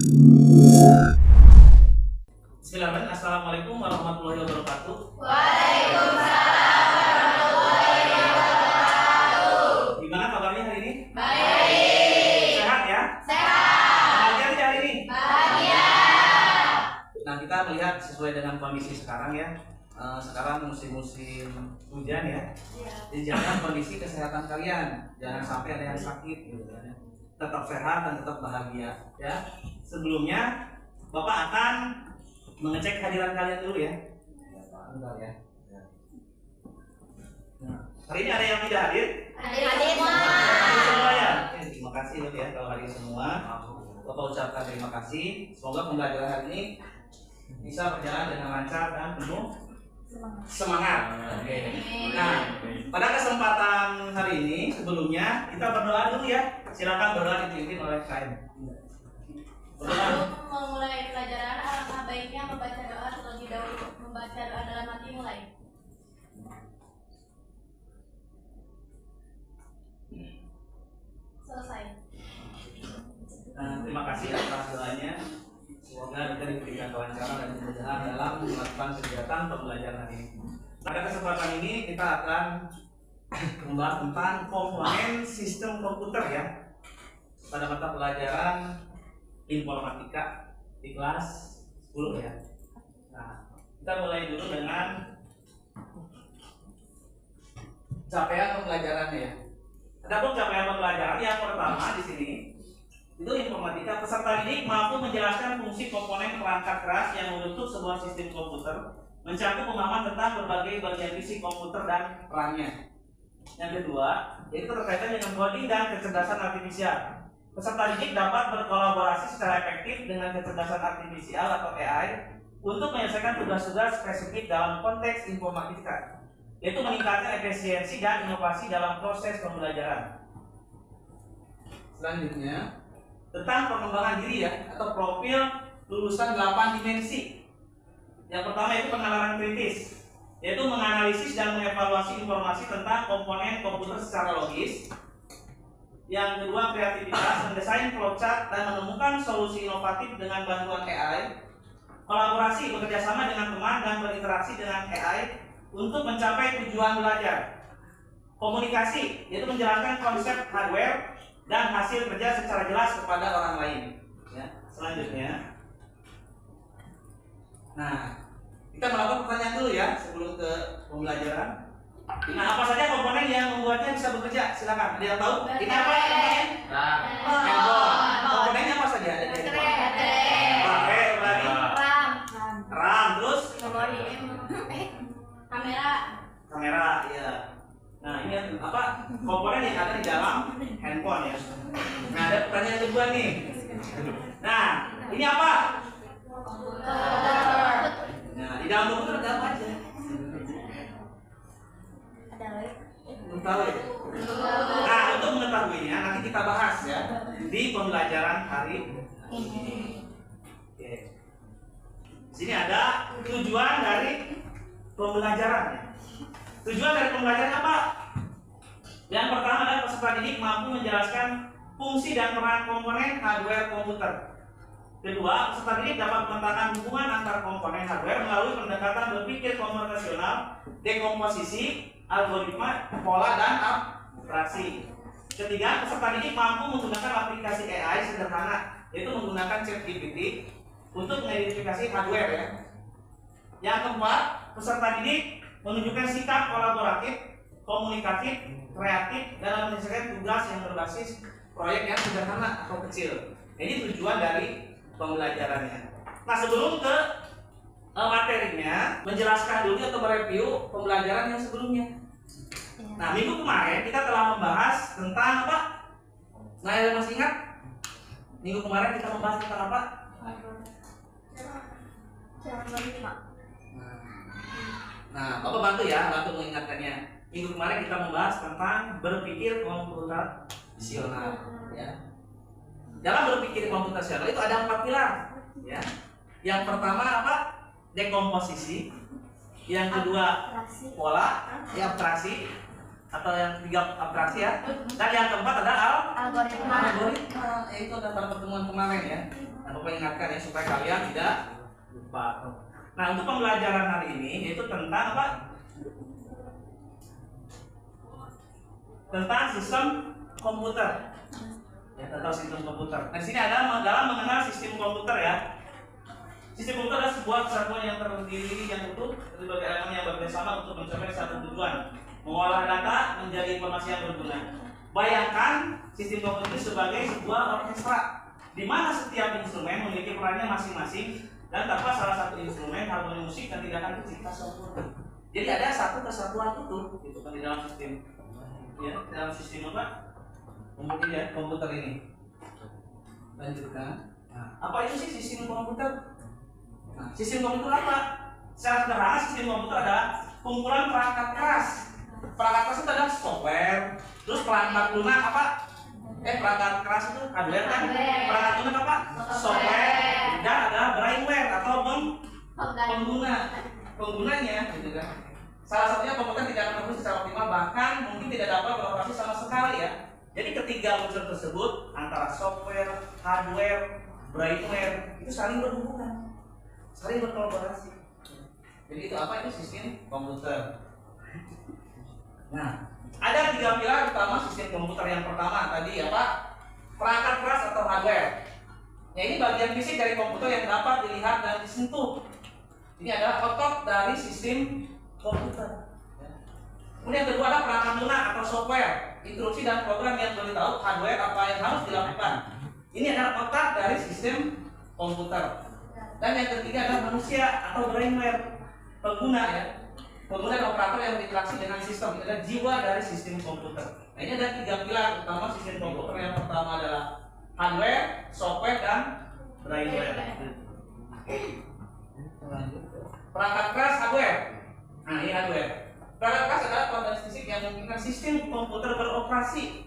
Bismillahirrahmanirrahim. Assalamualaikum warahmatullahi wabarakatuh. Waalaikumsalam warahmatullahi wabarakatuh. Gimana kabarnya hari ini? Baik. Sehat ya? Sehat. Bahagia tidak hari ini? Bahagia. Nah, kita melihat sesuai dengan kondisi sekarang ya. Sekarang musim-musim hujan ya. Jadi jangan kondisi kesehatan kalian, jangan sampai ada yang sakit gitu kan. Tetap sehat dan tetap bahagia ya. Sebelumnya Bapak akan mengecek hadiran kalian dulu ya. Bentar ya. Nah, hari ini ada yang tidak hadir? Hadir Semua ya. Terima kasih ya kalau hadir semua. Bapak ucapkan terima kasih. Semoga pembelajaran hari ini bisa berjalan dengan lancar dan penuh semangat. Oke. Nah, pada kesempatan hari ini sebelumnya kita berdoa dulu ya. Silakan berdoa dipimpin oleh KM. Sebelum memulai pelajaran, alangkah baiknya membaca doa terlebih dahulu. Membaca doa dalam hati mulai. Selesai. Terima kasih atas doanya. Semoga kita diberikan kelancaran dan kemudahan dalam melakukan kegiatan pembelajaran hari ini. Pada kesempatan ini kita akan membahas tentang komponen sistem komputer ya. Pada mata pelajaran informatika di kelas 10 ya. Nah, kita mulai dulu dengan capaian pembelajarannya ya. Adapun capaian pembelajaran yang pertama di sini itu informatika, peserta didik mampu menjelaskan fungsi komponen perangkat keras yang membentuk sebuah sistem komputer, mencakup pemahaman tentang berbagai bagian fisik komputer dan perannya. Yang kedua, yaitu terkaitan dengan coding dan kecerdasan artifisial. Peserta didik dapat berkolaborasi secara efektif dengan kecerdasan artifisial atau AI untuk menyelesaikan tugas-tugas spesifik dalam konteks informatika, yaitu meningkatkan efisiensi dan inovasi dalam proses pembelajaran. Selanjutnya, tentang pengembangan diri ya, atau profil lulusan 8 dimensi. Yang pertama itu pengenalan kritis, yaitu menganalisis dan mengevaluasi informasi tentang komponen komputer secara logis. Yang kedua, kreativitas, mendesain flowchart dan menemukan solusi inovatif dengan bantuan AI. Kolaborasi, bekerjasama dengan teman dan berinteraksi dengan AI untuk mencapai tujuan belajar. Komunikasi, yaitu menjelaskan konsep hardware dan hasil kerja secara jelas kepada orang lain. Ya, selanjutnya, nah kita melakukan pertanyaan dulu ya sebelum ke pembelajaran. Nah, apa saja komponen yang membuatnya bisa bekerja? Silakan. Ada yang tahu? Ini apa komponen? Handphone. Komponennya apa saja? Ada di baterai, RAM, terus kamera, ya. Nah, ini apa? Komponen yang ada di dalam handphone ya. Nah, ada pertanyaan kedua nih. Nah, ini apa? Nah, di dalam komputer ada apa aja? Belum tahu ya? Nah, untuk mengetahuinya nanti kita bahas ya di pembelajaran hari ini. Oke. Sini ada tujuan dari pembelajaran. Tujuan dari pembelajaran apa? Yang pertama adalah peserta didik mampu menjelaskan fungsi dan peran komponen hardware komputer. Kedua, peserta didik dapat memetakan hubungan antar komponen hardware melalui pendekatan berpikir komputasional, dekomposisi, algoritma, pola, dan abstraksi. Ketiga, peserta didik mampu menggunakan aplikasi AI sederhana, yaitu menggunakan ChatGPT untuk mengidentifikasi hardware ya. Yang keempat, peserta didik menunjukkan sikap kolaboratif, komunikatif, kreatif dalam menyelesaikan tugas yang berbasis proyek yang sederhana atau kecil. Ini tujuan dari pembelajarannya. Nah, sebelum ke materinya, menjelaskan dulu atau mereview pembelajaran yang sebelumnya. Nah, minggu kemarin kita telah membahas tentang apa? Nah, yang masih ingat? Minggu kemarin kita membahas tentang apa? Nah, Bapak bantu ya, bantu mengingatkannya. Minggu kemarin kita membahas tentang berpikir komputasional ya. Dalam berpikir komputasional itu ada 4 pilar ya. Yang pertama apa? Dekomposisi. Yang kedua pola, ya abstraksi atau yang tiga abstraksi ya. Dan yang keempat ada algoritma. Itu ada pada pertemuan kemarin ya. Nah, Bapak ingatkan ya supaya kalian tidak lupa. Nah, untuk pembelajaran hari ini yaitu tentang apa? Tentang sistem komputer. Ya, tentang sistem komputer. Nah, di sini ada dalam mengenal sistem komputer ya. Sistem komputer adalah sebuah kesatuan yang terdiri yang utuh dari berbagai elemen yang bekerja sama untuk mencapai satu tujuan, mengolah data menjadi informasi yang berguna. Bayangkan sistem komputer sebagai sebuah orkestra, di mana setiap instrumen memiliki perannya masing-masing dan tanpa salah satu instrumen harmoni musik dan tidak akan tercipta sempurna. Jadi ada satu kesatuan utuh gitu kan di dalam sistem, ya, dalam sistem apa? Komputer ini. Lanjutkan. Nah, apa itu sih sistem komputer? Nah, sistem komputer apa? Secara sederhana sistem komputer adalah kumpulan perangkat keras. Perangkat keras itu adalah software. Terus perangkat lunak apa? Perangkat keras itu hardware kan? Perangkat lunak apa? Software. Dan ada brainware atau penggunanya, gitu kan? Salah satunya komputer tidak akan beroperasi secara optimal, bahkan mungkin tidak dapat beroperasi sama sekali ya. Jadi ketiga unsur tersebut antara software, hardware, brainware itu saling berhubungan, saling berkolaborasi. Jadi itu apa? Itu sistem komputer. Nah, ada tiga pilar utama sistem komputer. Yang pertama tadi apa? Perangkat keras atau hardware. Ya, ini bagian fisik dari komputer yang dapat dilihat dan disentuh. Ini adalah otot dari sistem komputer. Kemudian yang kedua adalah perangkat lunak atau software, instruksi dan program yang memberitahu hardware apa yang harus dilakukan. Ini adalah otak dari sistem komputer. Dan yang ketiga adalah manusia atau brainware, pengguna ya, pengguna dan operator yang berinteraksi dengan sistem. Ini adalah jiwa dari sistem komputer. Nah, ini ada tiga pilar utama sistem komputer. Yang pertama adalah hardware, software, dan brainware. Perangkat keras hardware. Nah, ini hardware. Perangkat keras adalah komponen fisik yang memungkinkan sistem komputer beroperasi.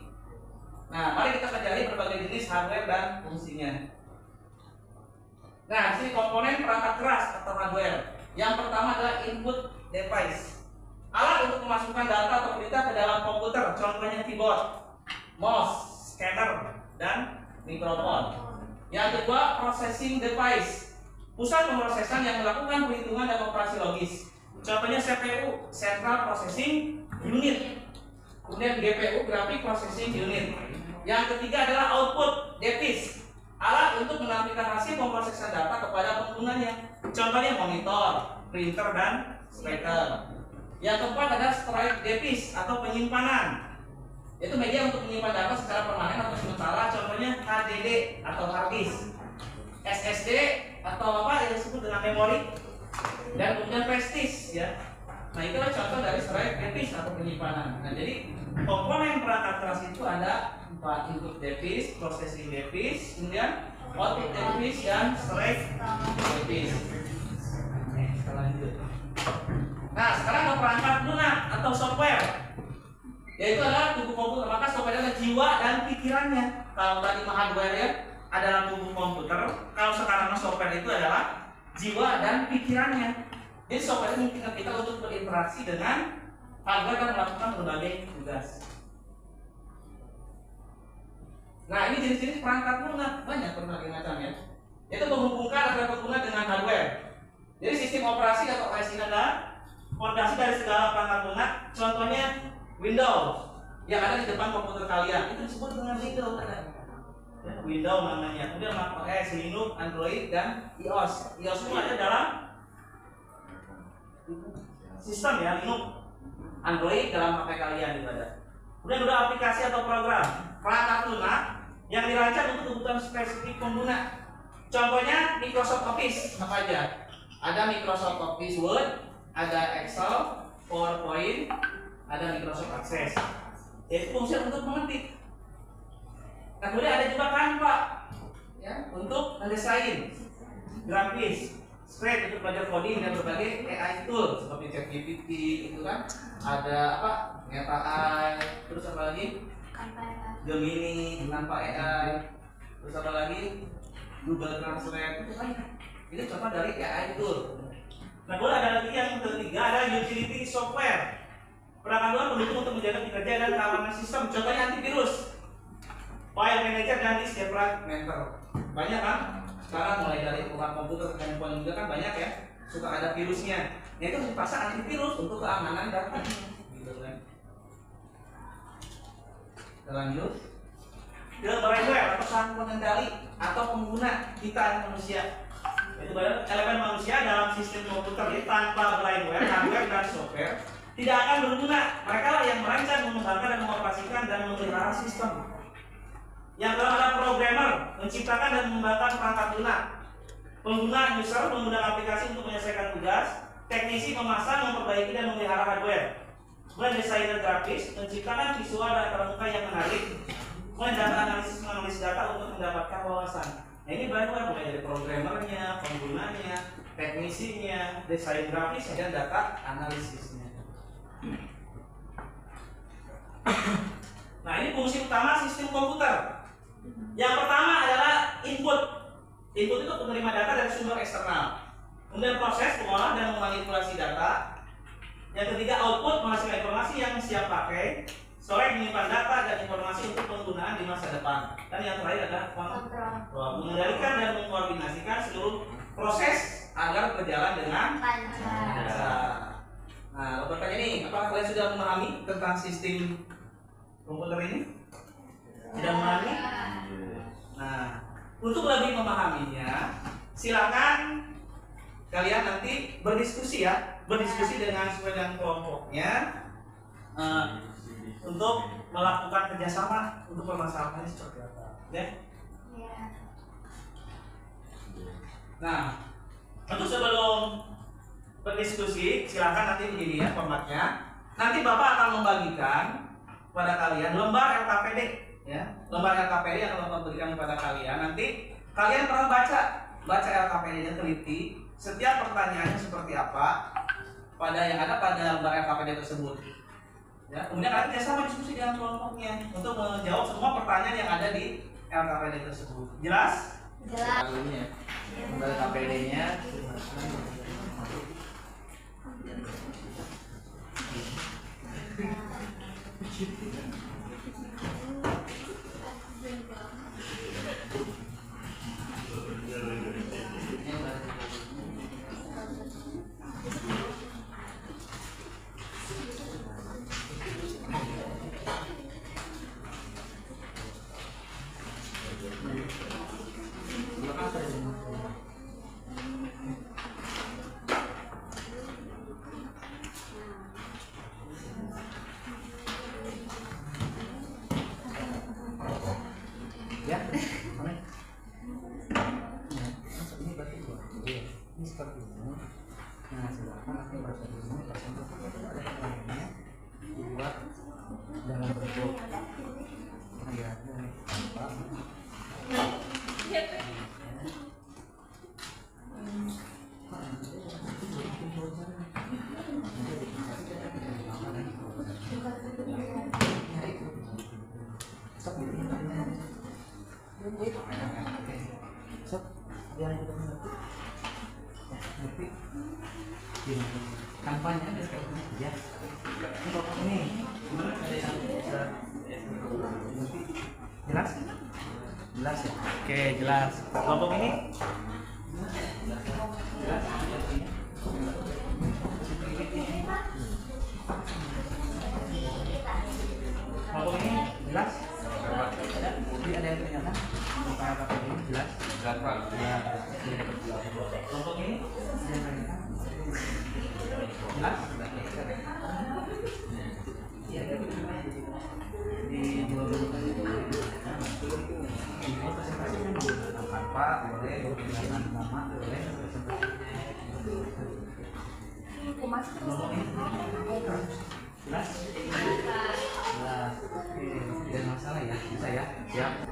Nah, mari kita pelajari berbagai jenis hardware dan fungsinya. Nah, di sini komponen perangkat keras atau hardware. Yang pertama adalah input device, alat untuk memasukkan data atau perintah ke dalam komputer. Contohnya keyboard, mouse, scanner, dan mikrofon. Yang kedua, processing device, pusat pemrosesan yang melakukan perhitungan dan operasi logis. Contohnya CPU, Central Processing Unit. Kemudian GPU, Graphic Processing Unit. Yang ketiga adalah output device, alat untuk menampilkan hasil pemrosesan data kepada penggunanya. Contohnya monitor, printer, dan speaker. Yang keempat adalah storage device atau penyimpanan, yaitu media untuk menyimpan data secara permanen atau sementara. Contohnya HDD atau hard disk, SSD atau apa yang disebut dengan memori, dan kemudian flash disk ya. Nah, itulah contoh dari storage device atau penyimpanan. Nah, jadi komponen perangkat keras itu ada 4: input device, processing device, kemudian output device, dan storage device. Kita lanjut. Nah, sekarang ada perangkat lunak atau software, yaitu adalah tubuh komputer. Maka software adalah jiwa dan pikirannya. Kalau tadi hardware ya adalah tubuh komputer, kalau sekarang software itu adalah jiwa dan pikirannya. Jadi software itu memungkinkan kita untuk berinteraksi dengan hardware dan melakukan berbagai tugas. Nah, ini jenis-jenis perangkat lunak, banyak berbagai macam ya. Yaitu menghubungkan antara pengguna dengan hardware. Jadi sistem operasi atau OS ini adalah fondasi dari segala perangkat lunak. Contohnya Windows yang ada di depan komputer kalian, itu disebut dengan Windows. Windows namanya. Kemudian macOS, Linux, Android, dan iOS. iOS itu ada dalam sistem ya, Linux, Android dalam HP kalian juga ada. Kemudian ada aplikasi atau program perangkat lunak yang dirancang untuk kebutuhan spesifik pengguna. Contohnya Microsoft Office apa aja? Ada Microsoft Office Word, ada Excel, PowerPoint, ada Microsoft Access. Yaitu fungsi untuk mengetik. Nah, kemudian ada juga Canva ya, untuk mendesain, grafis, Script untuk belajar coding, dan berbagai AI tool seperti ChatGPT itu kan. Ada apa? Meta AI, terus apa lagi? Gemini, Canva AI, terus apa lagi? Google Translate, itu banyak. Ini contoh dari AI tool. Nah, boleh ada lagi yang ketiga, ada utility software. Perangkat lunak pendukung untuk menjaga kinerja dan keamanan sistem. Contohnya antivirus, file manager, dan disk fragmenter. Banyak kan? sekarang mulai dari program komputer ke handphone juga kan banyak ya, suka ada virusnya. Nah itu dipasang antivirus untuk keamanan data. Gitu kan. Kita lanjut. Firmware atau saham pengendali atau pengguna kita manusia. Itu elemen manusia dalam sistem komputer ini tanpa firmware, hardware dan software tidak akan berguna. Mereka lah yang merancang, mengembangkan dan mengoperasikan dan memelihara sistem. Yang dalam ada programmer menciptakan dan mengembangkan perangkat lunak. Pengguna user menggunakan aplikasi untuk menyelesaikan tugas. Teknisi memasang, memperbaiki dan memelihara hardware. Kemudian desainer grafis menciptakan visual dan pramuka yang menarik. Kemudian data menganalisis data untuk mendapatkan wawasan. Nah ini mulai dari programmernya, penggunanya, teknisinya, desain grafis dan data analisisnya. Nah ini fungsi utama sistem komputer. Yang pertama adalah input. Input itu penerima data dari sumber eksternal. Kemudian proses pengolah dan memanipulasi data. Yang ketiga output, menghasilkan informasi yang siap pakai. Storage, menyimpan data dan informasi untuk penggunaan di masa depan. Dan yang terakhir adalah kontrol, mengendalikan dan mengkoordinasikan seluruh proses agar berjalan dengan lancar. Nah, bertanya nih, apakah kalian sudah memahami tentang sistem komputer ini? Sudah memahami? Nah, untuk lebih memahaminya, silakan kalian nanti berdiskusi ya, berdiskusi dengan sesuai dengan kelompoknya. Untuk melakukan kerjasama untuk permasalahan ini seperti apa, ya? Nah, untuk sebelum berdiskusi, silakan nanti begini ya formatnya. Nanti Bapak akan membagikan kepada kalian lembar LKPD, ya, lembar LKPD yang Bapak berikan kepada kalian. Nanti kalian perlu baca LKPD-nya teliti. Setiap pertanyaannya seperti apa pada yang ada pada lembar LKPD tersebut. Ya, kemudian kalian kerjasama diskusi dengan kelompoknya untuk menjawab semua pertanyaan yang ada di LKPD tersebut. Jelas? Jelas. LKPD-nya. Ya, ini berarti ini seperti ini. Nah, silakan nanti baca dulu persentasenya dibuat dalam bentuk kampanye ada ya. Ini gimana ada yang jelas? Jelas ya? Oke, jelas. Kelompok ini? Jelas. Kelompok ini jelas? Ada? Jadi ada yang ditanyakan? Kelompok ini jelas? Jelas Pak. Kelompok ini? Ada yang ditanyakan? Jelas? Iya, di dua presentasi kan menggunakan Canva, boleh menggunakan nama, boleh jelas? Jelas. Oke, tidak masalah ya, bisa ya? Siap.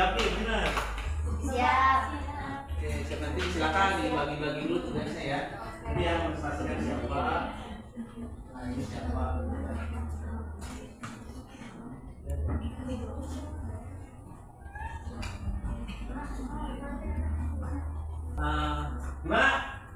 siap nih, bener. Siap. Oke, siap, nanti silakan dibagi-bagi dulu tugasnya ya. Jadi yang menjelaskan siapa? Nah, ini siapa? Gimana?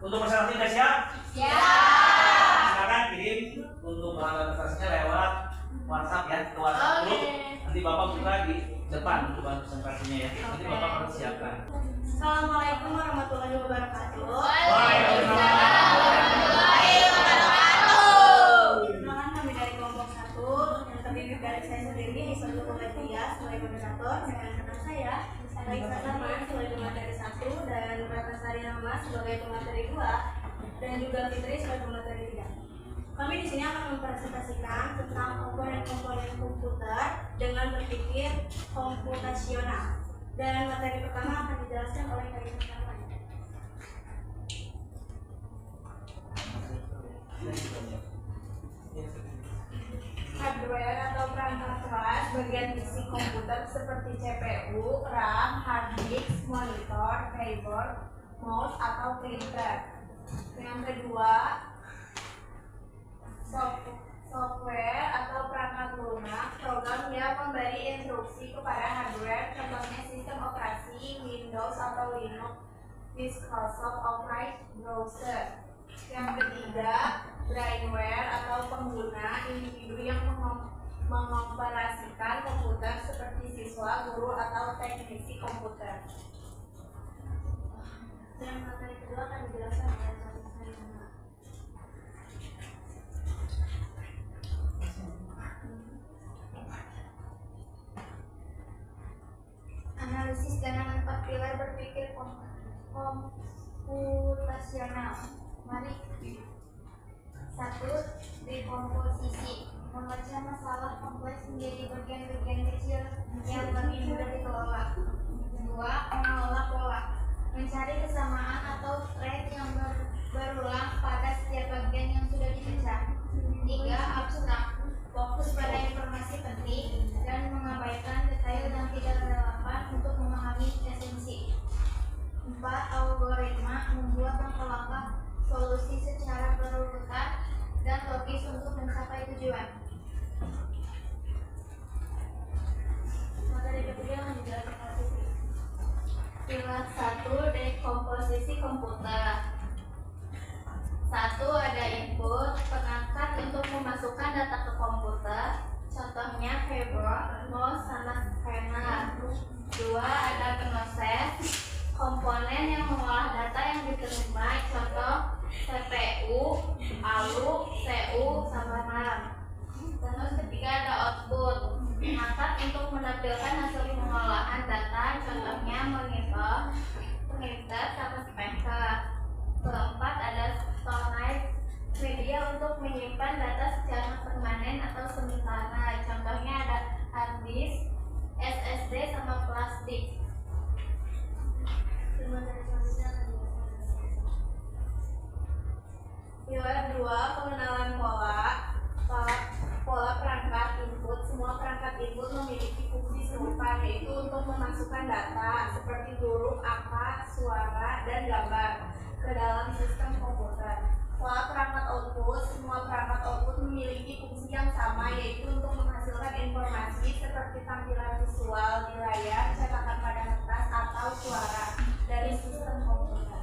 Untuk presentasi udah siap? Siap. Silakan kirim untuk bahan presentasinya lewat WhatsApp ya, ke WhatsApp grup. Nanti Bapak buka di depan untuk bahan presentasinya ya. Nanti Bapak harus siapkan. Assalamualaikum warahmatullahi wabarakatuh. Waalaikumsalam warahmatullahi wabarakatuh. Perkenalkan, kami dari kelompok 1 yang terdiri dari saya sendiri, Ismail Muhammadiyah sebagai moderator, dengan rekan saya Raisa Zaman sebagai pemateri 1 dan Ratnasari Rama sebagai pemateri 2 dan juga Fitri sebagai pemateri 3. Kami di sini akan mempresentasikan tentang komponen-komponen komputer dengan berpikir komputasional. Dan materi pertama akan dijelaskan oleh Kak Raisa. Hardware atau perangkat keras bagian isi komputer seperti CPU, RAM, hard disk, monitor, keyboard, mouse, atau printer. Yang kedua, software atau perangkat lunak, program yang memberi instruksi kepada hardware, contohnya sistem operasi Windows atau Linux, Microsoft Office browser. Yang ketiga, brainware atau pengguna, individu yang mengoperasikan komputer seperti siswa, guru, atau teknisi komputer. Dan materi kedua akan dijelaskan oleh Kak Raisa. Analisis dengan 4 pilar berpikir komputasional. Mari. 1. Dekomposisi, memecah masalah kompleks menjadi bagian-bagian kecil yang lebih mudah dikelola. 2. Mengelola pola, mencari kesamaan atau tren yang berulang pada setiap bagian yang sudah dipecah. 3. Abstrak, fokus pada informasi penting dan mengabaikan detail yang tidak relevan untuk memahami esensi. 4. Algoritma, membuat langkah-langkah solusi secara berurutan dan logis untuk mencapai tujuan. Materi ketiga akan dijelaskan oleh Fitri. Pilar 1. Dekomposisi komputer. 1. Ada input, perangkat untuk memasukkan data ke komputer, contohnya keyboard, mouse, sama scanner. 2. Ada proses, komponen yang mengolah data yang diterima, contoh CPU, ALU, CU, sama RAM. Terus ketiga ada output, perangkat untuk menampilkan hasil pengolahan data, contohnya monitor, printer, sama speaker. Keempat ada storage, media untuk menyimpan data secara permanen atau sementara, contohnya ada hard disk, SSD, sama flash disk. Materi selanjutnya akan dijelaskan. Pilar 2. Pengenalan pola. Pola perangkat input. Semua perangkat input memiliki fungsi serupa, yaitu untuk memasukkan data seperti huruf, angka, suara, dan gambar ke dalam sistem komputer. Pola perangkat output. Semua perangkat output memiliki fungsi yang sama, yaitu untuk menghasilkan informasi seperti tampilan visual di layar, cetakan pada kertas, atau suara dari sistem komputer.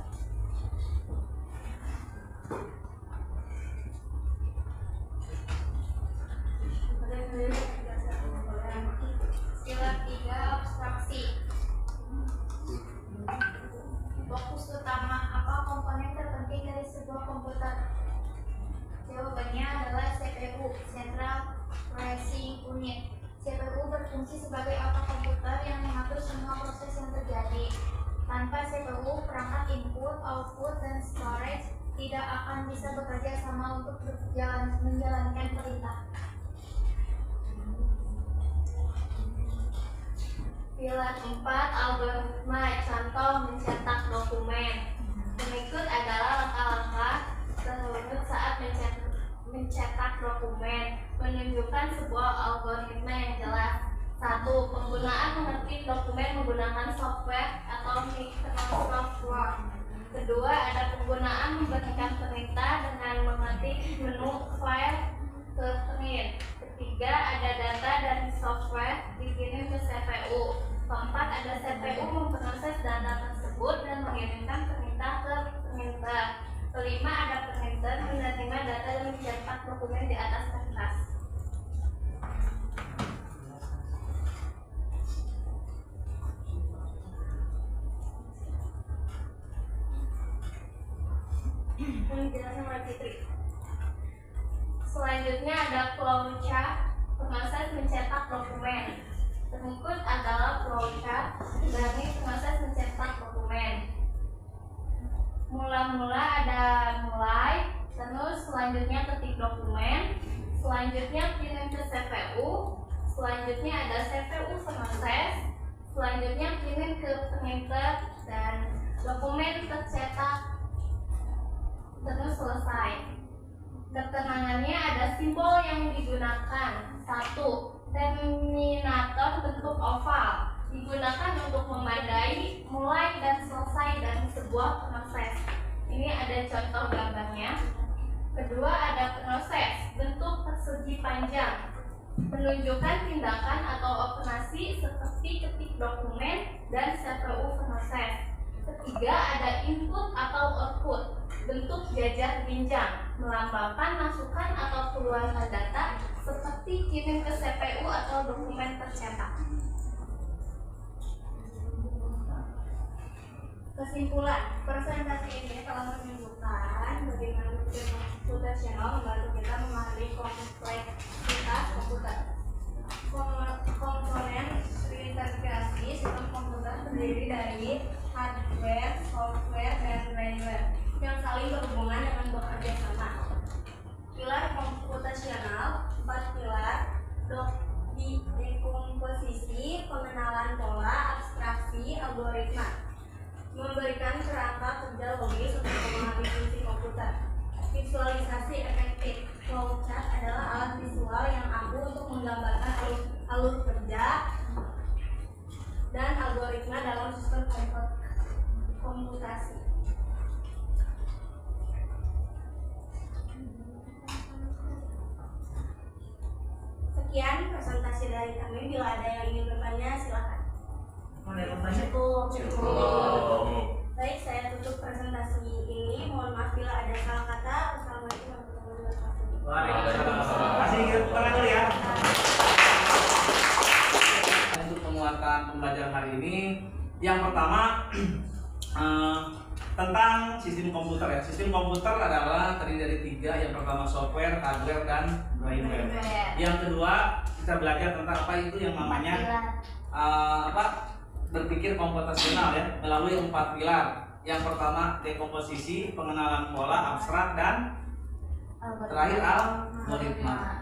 Pilar 3. Abstraksi. Fokus utama, apa komponen terpenting dari sebuah komputer? Jawabannya adalah CPU, Central Processing Unit. CPU berfungsi sebagai otak komputer yang mengatur semua proses yang terjadi. Tanpa CPU, perangkat input, output, dan storage tidak akan bisa bekerja sama untuk menjalankan perintah. Pilar 4. Algoritma, contoh mencetak dokumen. Berikut adalah langkah-langkah terurut saat mencetak dokumen, menunjukkan sebuah algoritma yang jelas. 1. Penggunaan mengetik dokumen menggunakan software atau Microsoft Word. Kedua, ada penggunaan memberikan perintah dengan mengetik menu file ke print. Ketiga, ada data dari software dikirim ke CPU. Keempat, ada CPU memproses data tersebut dan mengirimkan perintah ke printer. Kelima, ada printer menerima data dan mencetak dokumen di atas kertas. Penjelasan oleh Fitri. Selanjutnya ada flowchart, proses mencetak dokumen. Berikut adalah flowchart dari proses mencetak dokumen. Mula-mula ada mulai, terus selanjutnya ketik dokumen, selanjutnya kirim ke CPU, selanjutnya ada CPU proses, selanjutnya kirim ke printer dan dokumen tercetak terus selesai. Ketenangannya ada simbol yang digunakan. 1. Terminator bentuk oval digunakan untuk memandai mulai dan selesai dari sebuah proses. Ini ada contoh gambarnya. Kedua, ada proses bentuk persegi panjang menunjukkan tindakan atau operasi seperti ketik dokumen dan CPU proses. Ketiga, ada input atau output bentuk jajar jenjang melambangkan masukan atau keluaran data seperti kirim ke CPU atau dokumen tercetak. Kesimpulan, presentasi ini telah menunjukkan bagaimana computational membantu kita memahami kompleksitas komputer. Komponen terintegrasi sistem komputer terdiri dari hardware, software, dan firmware yang saling berhubungan dengan bekerja sama. Pilar komputasional, 4 pilar, dekomposisi, pengenalan pola, abstraksi, algoritma, memberikan kerangka kerja logis untuk memahami fungsi komputer. Visualisasi efektif, flowchart adalah alat visual yang ampuh untuk menggambarkan alur kerja dan algoritma dalam sistem komputasi. Sekian presentasi dari kami. Bila ada yang ingin bertanya, silakan. Cukup. Baik, saya tutup presentasi ini. Mohon maaf bila ada salah kata. Wassalamualaikum warahmatullahi wabarakatuh. Waalaikumsalam. Masih ingat tangan dulu ya. Untuk menguatkan pembelajaran hari ini, yang pertama tentang sistem komputer ya. Sistem komputer adalah terdiri dari 3. Yang pertama software, hardware, dan firmware. Yang kedua kita belajar tentang apa itu yang namanya berpikir komputasional ya, melalui 4 pilar. Yang pertama dekomposisi, pengenalan pola, abstrak, dan terakhir algoritma.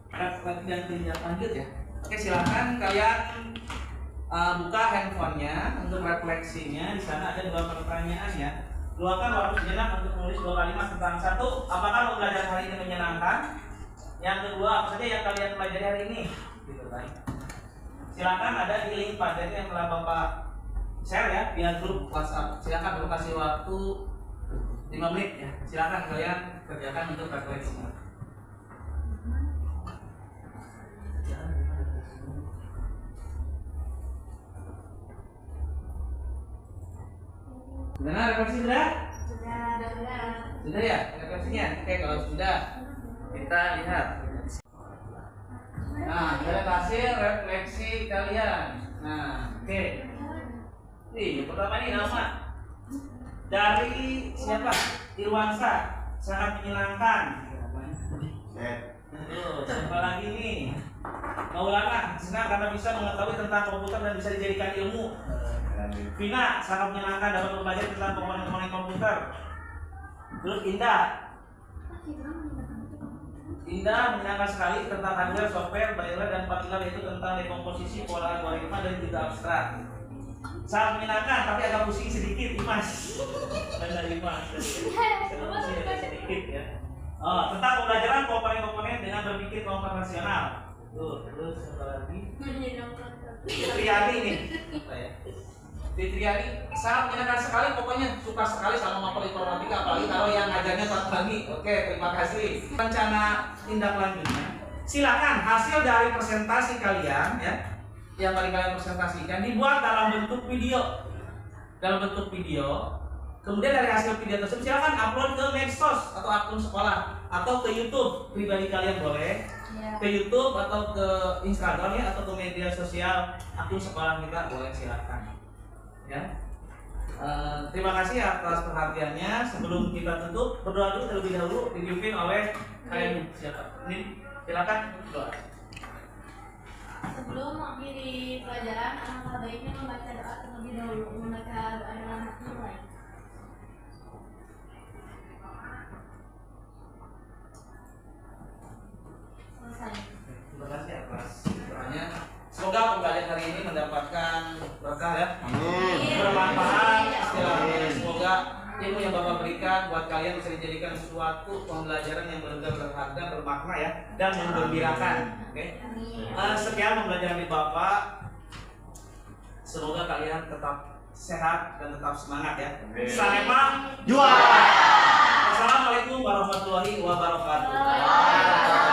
Dan lanjut ya. Oke, silakan kalian buka handphonenya untuk refleksinya. Di sana ada 2 pertanyaan ya. Luangkan waktu sejenak untuk menulis 2 kalimat tentang 1. Apakah pembelajaran hari ini menyenangkan? Yang kedua, apa saja yang kalian pelajari hari ini? Gitu kan. Silakan, ada di link materi yang telah Bapak share ya via grup WhatsApp. Silakan Bapak kasih waktu 5 menit ya. Silakan kalian kerjakan untuk refleksi. Sudah refleksi sudah? Sudah ya refleksinya. Oke, kalau sudah kita lihat. Nah, kalian hasil refleksi kalian. Nah, oke. Nih, yang pertama ini nama dari siapa? Irwansa. Sangat menyenangkan. Siapa lagi nih? Maulana, senang karena bisa mengetahui tentang komputer dan bisa dijadikan ilmu. Vina, sangat menyenangkan dapat belajar tentang komponen-komponen komputer. Terus Indah menyenangkan sekali tentang hardware, software, firmware, dan 4 pilar yaitu tentang dekomposisi, pola, algoritma, dan juga abstrak. Sangat menyenangkan tapi agak pusing sedikit, Dimas. Benar Dimas. Sedikit ya. Tentang pembelajaran komponen-komponen dengan berpikir komputasional. Tuh, terus apa lagi? Menyenangkan. Fitriani nih. Apa ya? Fitriani sangat menyenangkan sekali, pokoknya suka sekali sama mapel informatika, apalagi kalau yang ngajarnya pagi. Oke, terima kasih. Rencana tindak lanjutnya, silakan hasil dari presentasi kalian ya, yang tadi kalian presentasikan dibuat dalam bentuk video. Kemudian dari hasil video tersebut silakan upload ke medsos atau akun sekolah atau ke YouTube pribadi kalian boleh, ke YouTube atau ke Instagram ya, atau ke media sosial akun sekolah kita boleh, silakan. Ya. Terima kasih atas perhatiannya. Sebelum kita tutup, berdoa dulu terlebih dahulu dipimpin oleh kalian siapa? Ini silakan doa. Sebelum mengakhiri pelajaran, alangkah baiknya membaca doa terlebih dahulu. Membaca doa dalam hati mulai. Selesai. Terima kasih atas doanya. Semoga pembelajaran hari ini mendapatkan berkah ya. Bermanfaat istilahnya. Semoga ilmu yang Bapak berikan buat kalian bisa dijadikan suatu pembelajaran yang benar-benar berharga, bermakna ya, dan menggembirakan. Oke. Sekian pembelajaran dari Bapak. Semoga kalian tetap sehat dan tetap semangat ya. Salam juara. Assalamualaikum warahmatullahi wabarakatuh.